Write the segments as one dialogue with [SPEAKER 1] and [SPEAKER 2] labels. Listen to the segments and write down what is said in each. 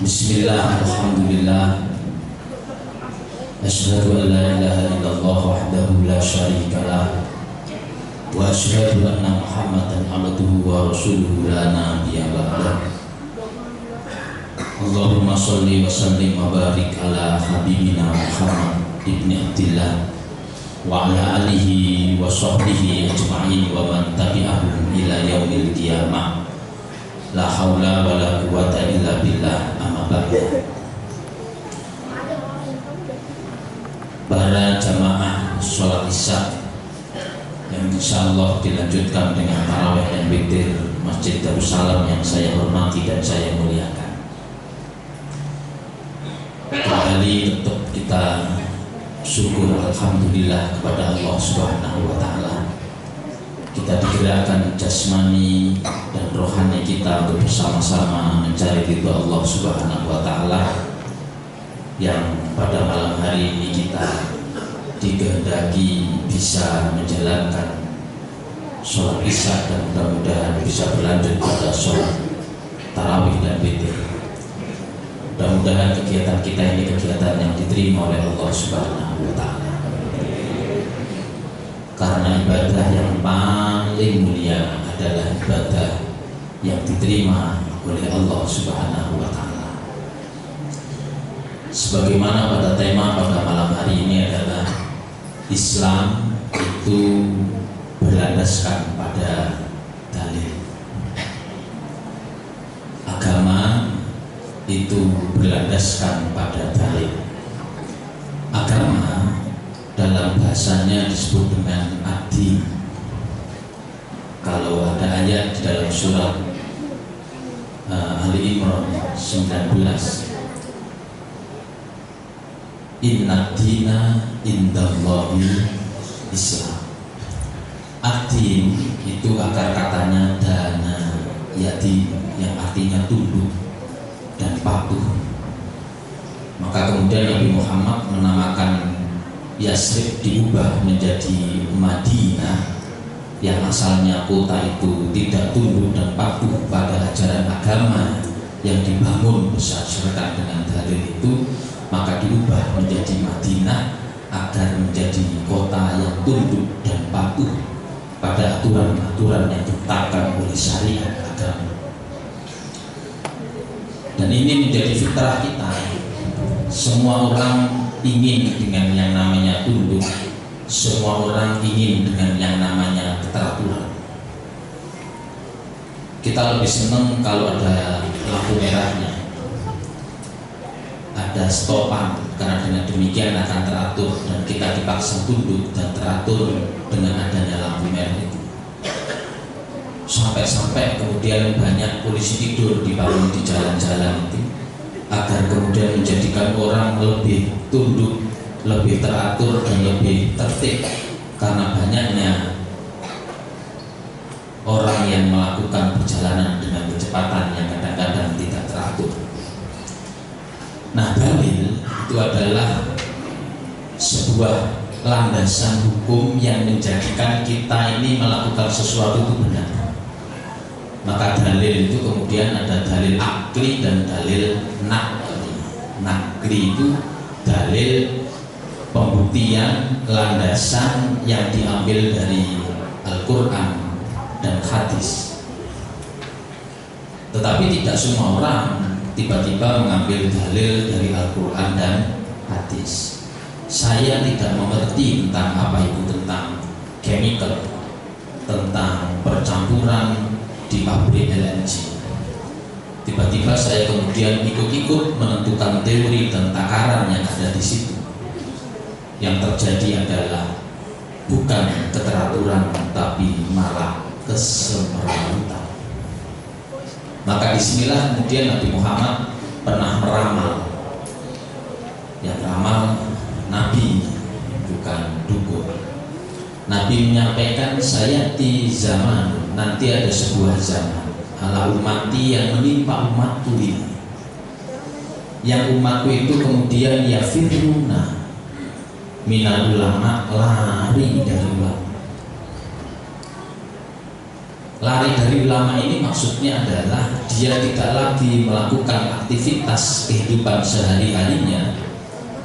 [SPEAKER 1] Bismillah, alhamdulillah, asyhadu an la ilaha illallah wahdahu la syarikalah, wa asyhadu anna Muhammadan abduhu wa rasuluhu la nabiyya ba'dah. Allahumma sholli wa sallim wa barik ala habibina Muhammad ibni Abdillah wa ala alihi wa sahbihi ajma'in wa man tabi'ahum ila yaumil qiyamah. La haula wa la quwata illa billah, amma ba'du. Para jamaah sholat isya yang insyaallah dilanjutkan dengan tarawih dan witir Masjid Darussalam yang saya hormati dan saya muliakan. Kembali tetap kita syukur alhamdulillah kepada Allah Subhanahu wa taala. Kita digerakkan jasmani dan rohani kita untuk bersama-sama mencari ridha Allah Subhanahu wa taala, yang pada malam hari ini kita dikehendaki bisa menjalankan sholat isya dan mudah-mudahan bisa berlanjut pada sholat tarawih dan witir. Mudah-mudahan kegiatan kita ini kegiatan yang diterima oleh Allah Subhanahu wa taala. Karena ibadah yang paling mulia adalah ibadah yang diterima oleh Allah Subhanahu wa taala. Sebagaimana pada tema pada malam hari ini adalah Islam itu berlandaskan pada dalil. Agama itu berlandaskan pada dalil. Agama dalam bahasanya disebut dengan ad-din. Kalau ada ayat di dalam surat Ali Imran 19, Inna dina indallahi Islam. Ad-din itu akar katanya dana yadi, yang artinya tunduk dan patuh. Maka kemudian Nabi Muhammad menamakan Yasrib diubah menjadi Madinah, yang asalnya kota itu tidak tunduk dan patuh pada ajaran agama yang dibangun berdasarkan dengan dalil itu, maka diubah menjadi Madinah agar menjadi kota yang tunduk dan patuh pada aturan-aturan yang ditetapkan oleh syariat agama. Dan ini menjadi fitrah kita. Semua orang ingin dengan yang namanya tunduk, semua orang ingin dengan yang namanya keteraturan. Kita lebih senang kalau ada lampu merahnya, ada stopan, karena dengan demikian akan teratur dan kita dipaksa tunduk dan teratur dengan adanya lampu merah itu. Sampai-sampai kemudian banyak polisi tidur dibangun di jalan-jalan itu, agar kemudian menjadikan orang lebih tunduk, lebih teratur dan lebih tertib, karena banyaknya orang yang melakukan perjalanan dengan kecepatan yang kadang-kadang tidak teratur. Nah, dalil itu adalah sebuah landasan hukum yang menjadikan kita ini melakukan sesuatu itu benar. Maka dalil itu kemudian ada dalil akli dan dalil nakli. Nakli itu dalil pembuktian landasan yang diambil dari Al-Quran dan hadis. Tetapi tidak semua orang tiba-tiba mengambil dalil dari Al-Quran dan hadis. Saya tidak mengerti tentang apa itu, tentang chemical, tentang percampuran di pabrik LNG. Tiba-tiba saya kemudian ikut-ikut menentukan teori dan takaran yang ada di situ. Yang terjadi adalah bukan keteraturan, tapi malah kesemrawutan. Maka disinilah kemudian Nabi Muhammad pernah meramal. Yang ramal Nabi, bukan dukun. Nabi menyampaikan, saya di zaman, nanti ada sebuah zaman ala ummati yang menimpa umatku ini, yang umatku itu kemudian yafiruna minal ulama, lari dari ulama. Lari dari ulama ini maksudnya adalah dia tidak lagi melakukan aktivitas kehidupan sehari-harinya,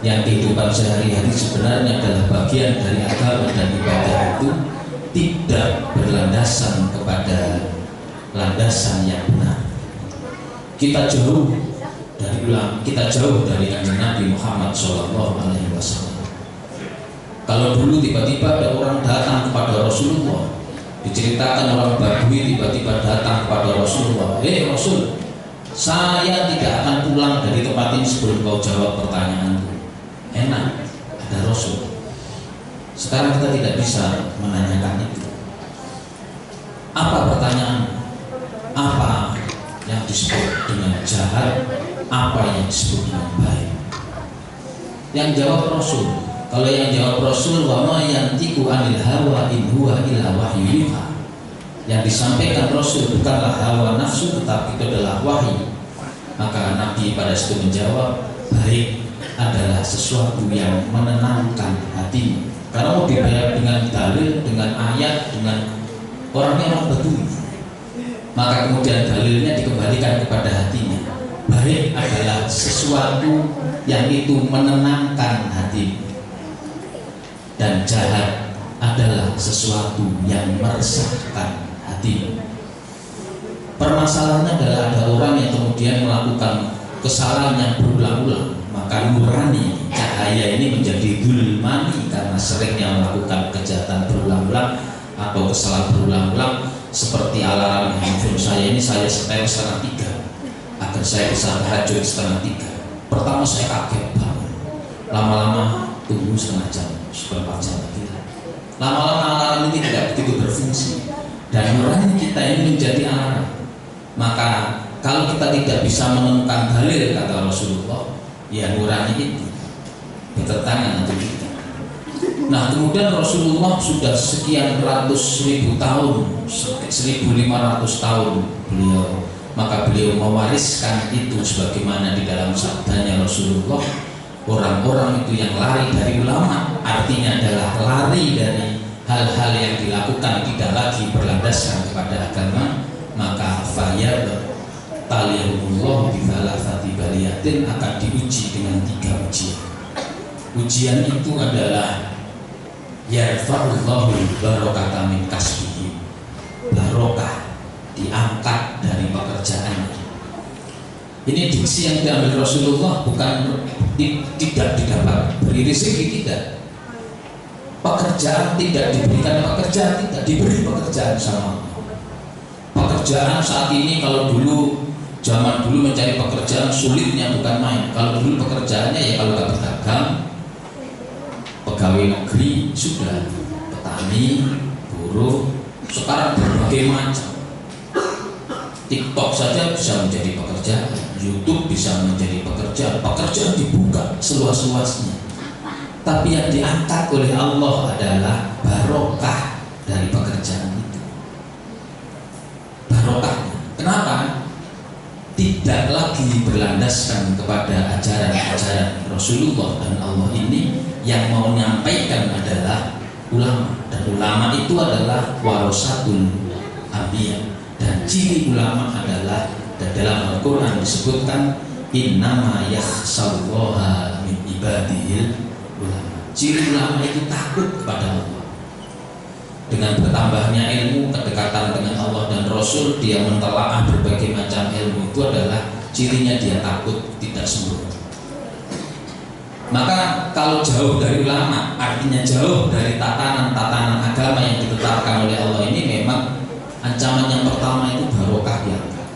[SPEAKER 1] yang kehidupan sehari-hari sebenarnya adalah bagian dari agama dan ibadah itu tidak berlandasan kepada landasan yang benar. Kita jauh dari ulama, kita jauh dari kanjeng Nabi Muhammad SAW. Kalau dulu tiba-tiba ada orang datang kepada Rasulullah, diceritakan orang Badui tiba-tiba datang kepada Rasulullah, Rasul, saya tidak akan pulang dari tempat ini sebelum kau jawab pertanyaanku. Enak, ada Rasul. Sekarang kita tidak bisa menanyakan itu. Apa pertanyaan? Apa yang disebut dengan jahat? Apa yang disebut dengan baik? Yang jawab Rasul. Kalau yang jawab Rasul, wa ma yantiqu anil hawa in huwa illa wahyu yuha. Yang disampaikan Rasul bukanlah hawa nafsu, tetapi itu adalah wahyu. Maka Nabi pada situ menjawab, baik adalah sesuatu yang menenangkan hatimu. Karena mau dibayar dengan dalil, dengan ayat, dengan orang Badui, maka kemudian dalilnya dikembalikan kepada hatinya. Baik adalah sesuatu yang itu menenangkan hatimu, dan jahat adalah sesuatu yang meresahkan hatimu. Permasalahannya adalah ada orang yang kemudian melakukan kesalahan yang berulang-ulang, maka nurani cahaya ini menjadi dulmani karena seringnya melakukan kejahatan berulang-ulang atau kesalahan berulang-ulang. Seperti alarm handphone saya ini, saya setel 2:30 agar saya bisa tahajud 2:30. Pertama saya kaget banget, lama-lama tunggu 1/2 jam, 1/4 jam lagi. Lama-lama alarm ini tidak begitu berfungsi, dan nurani kita ini menjadi alarm. Maka kalau kita tidak bisa menemukan dalil kata Rasulullah, ya nurani itu bertentangan dengan kita. Nah kemudian Rasulullah sudah sekian ratus ribu tahun, 1500 tahun beliau, maka beliau mewariskan itu sebagaimana di dalam sabdanya Rasulullah, orang-orang itu yang lari dari ulama artinya adalah lari dari hal-hal yang dilakukan tidak lagi berlandaskan kepada agama, maka fayad taliyahullah bifalafati baliyatin, akan diuji dengan 3 ujian. Ujian itu adalah yarfa'ullahu barokata min kasbihi, barokah diangkat dari pekerjaannya. Ini diksi yang diambil Rasulullah, bukan tidak didapat beri rezeki, tidak. Pekerjaan tidak diberikan, pekerjaan tidak diberi pekerjaan sama. Pekerjaan saat ini, kalau dulu zaman dulu mencari pekerjaan sulitnya bukan main. Kalau dulu pekerjaannya ya kalau nggak berdagang, pegawai negeri sudah, petani, buruh, sekarang berbagai macam. TikTok saja bisa menjadi pekerjaan, YouTube bisa menjadi pekerjaan, pekerjaan dibuka seluas-luasnya. Tapi yang diangkat oleh Allah adalah barokah dari pekerjaan itu. Barokahnya, kenapa? Tidak lagi berlandaskan kepada ajaran-ajaran Rasulullah dan Allah ini. Yang mau menyampaikan adalah ulama, dan ulama itu adalah warasatul anbiya, dan ciri ulama adalah, dan dalam Al-Quran disebutkan innama yakhshallaha min ibadihil ulama. Ciri ulama itu takut kepada Allah. Dengan bertambahnya ilmu, kedekatan dengan Allah dan Rasul, dia mentelaah berbagai macam ilmu, itu adalah cirinya dia takut, tidak sembrono. Maka kalau jauh dari ulama, artinya jauh dari tatanan-tatanan agama yang ditetapkan oleh Allah ini, memang ancaman yang pertama itu barokah diangkat.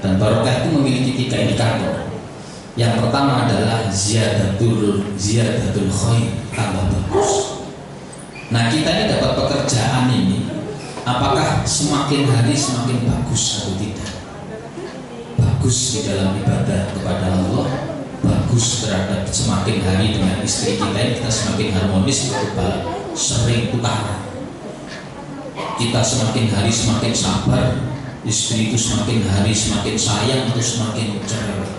[SPEAKER 1] Dan barokah itu memiliki 3 indikator. Yang pertama adalah ziyadatul khair, tambah bagus. Nah kita ini dapat pekerjaan ini, apakah semakin hari semakin bagus atau tidak? Bagus di dalam ibadah kepada Allah, bagus terhadap semakin hari dengan istri kita semakin harmonis, kita sering tukaran. Kita semakin hari semakin sabar, istri itu semakin hari semakin sayang atau semakin cerewet.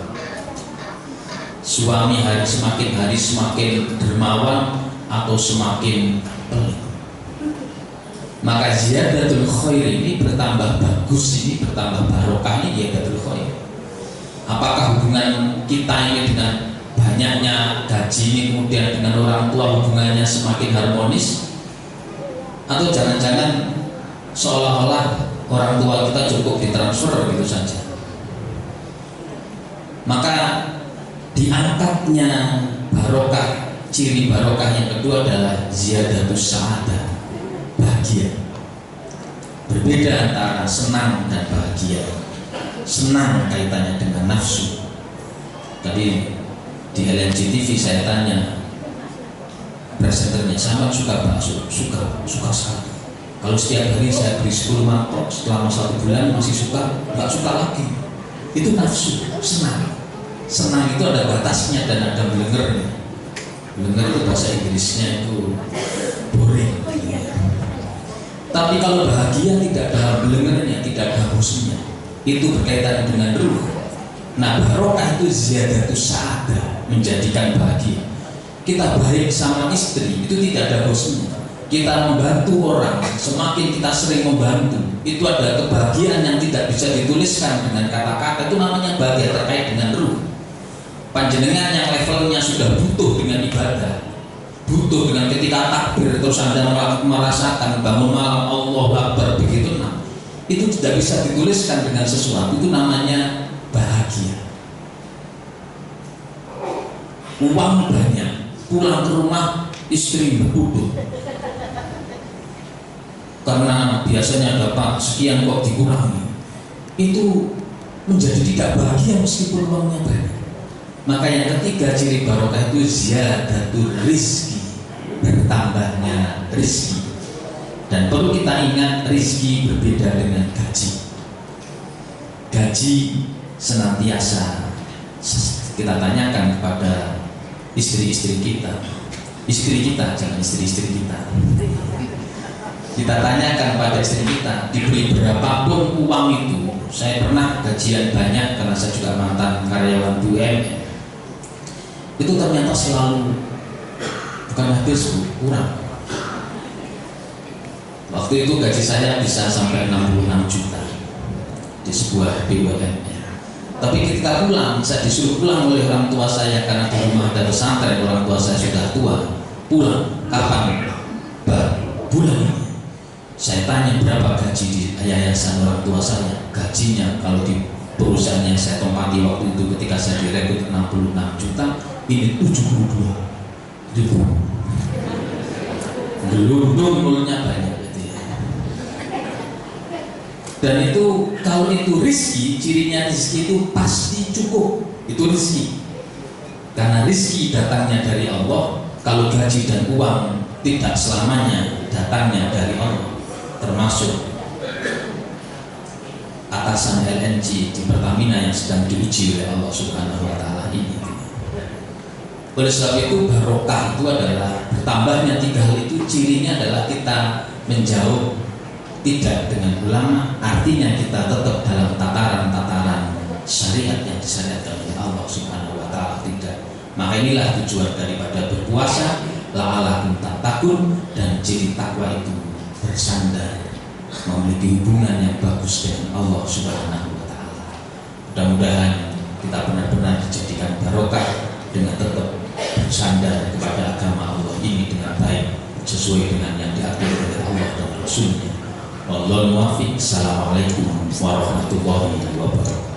[SPEAKER 1] Suami semakin hari semakin dermawan atau semakin pelit. Maka ziyadatul khair ini bertambah bagus, ini bertambah barokah, ini ziyadatul khair. Apakah hubungan kita ini dengan banyaknya gaji ini kemudian dengan orang tua hubungannya semakin harmonis, atau jangan-jangan seolah-olah orang tua kita cukup ditransfer gitu saja? Maka diangkatnya barokah, ciri barokah yang kedua adalah ziyadatus sa'adah, bahagia. Berbeda antara senang dan bahagia. Senang kaitannya dengan nafsu. Tadi di LNG TV saya tanya presenternya, sama suka bakso? Suka sekali. Kalau setiap hari saya beri 10 mangkok selama 1 bulan masih suka, nggak suka lagi. Itu nafsu, senang. Senang itu ada batasnya dan ada belengernya. Belenger itu bahasa Inggrisnya itu boring. Tapi kalau bahagia tidak ada belengernya, tidak ada bosannya. Itu berkaitan dengan ruh. Nah, barokah itu ziyadatus sa'adah, menjadikan bahagia. Kita baik sama istri, itu tidak ada bosannya. Kita membantu orang, semakin kita sering membantu, itu ada kebahagiaan yang tidak bisa dituliskan dengan kata-kata. Itu namanya bahagia terkait dengan ruh. Panjenengan yang levelnya sudah butuh dengan ibadah, butuh dengan ketika takbir terus Anda merasakan bangun malam Allahu Akbar begitu, nah itu tidak bisa dituliskan dengan sesuatu. Itu namanya bahagia. Uang banyak, pulang ke rumah istri berkudu karena biasanya dapat sekian kok dikurangi, itu menjadi tidak bahagia meskipun uangnya banyak. Maka yang ketiga ciri barokah itu ziyadatul rizki, bertambahnya rizki. Dan perlu kita ingat, rizki berbeda dengan gaji. Gaji senantiasa kita tanyakan kepada istri-istri kita, jangan istri-istri kita. Kita tanyakan pada istri kita, diberi berapapun uang itu. Saya pernah gajian banyak karena saya juga mantan karyawan BUMN. Itu ternyata selalu bukan habis, kurang. Waktu itu gaji saya bisa sampai 66 juta di sebuah BUMN. Tapi ketika pulang, saya disuruh pulang oleh orang tua saya karena di rumah ada pesantren, orang tua saya sudah tua. Pulang, kapan? Bulan ini. Saya tanya berapa gaji di yayasan orang tua saya. Gajinya kalau di perusahaan yang saya tempati waktu itu ketika saya direkrut 66 juta, ini 72 ribu. Gelundung mulutnya banyak. Dan itu kalau itu rizki, cirinya rizki itu pasti cukup. Itu rizki. Karena rizki datangnya dari Allah. Kalau gaji dan uang tidak selamanya datangnya dari Allah. Termasuk atasan LNG di Pertamina yang sedang diuji oleh Allah Subhanahu wa Ta'ala ini. Oleh sebab itu barokah itu adalah bertambahnya 3 hal itu, cirinya adalah kita menjauh tidak dengan ulama, artinya kita tetap dalam tataran-tataran syariat yang disyariatkan oleh Allah Subhanahu wa Ta'ala, tidak. Maka inilah tujuan daripada berpuasa, la'alakum tattaqun, dan ciri takwa itu bersandar, memiliki hubungan yang bagus dengan Allah Subhanahu wa Ta'ala. Mudah-mudahan kita benar-benar dijadikan barokah dengan tetap bersandar kepada agama Allah ini dengan baik, sesuai dengan yang diatur oleh Allah dan Rasul-Nya. Wallahu muwaffiq. Assalamualaikum warahmatullahi wabarakatuh.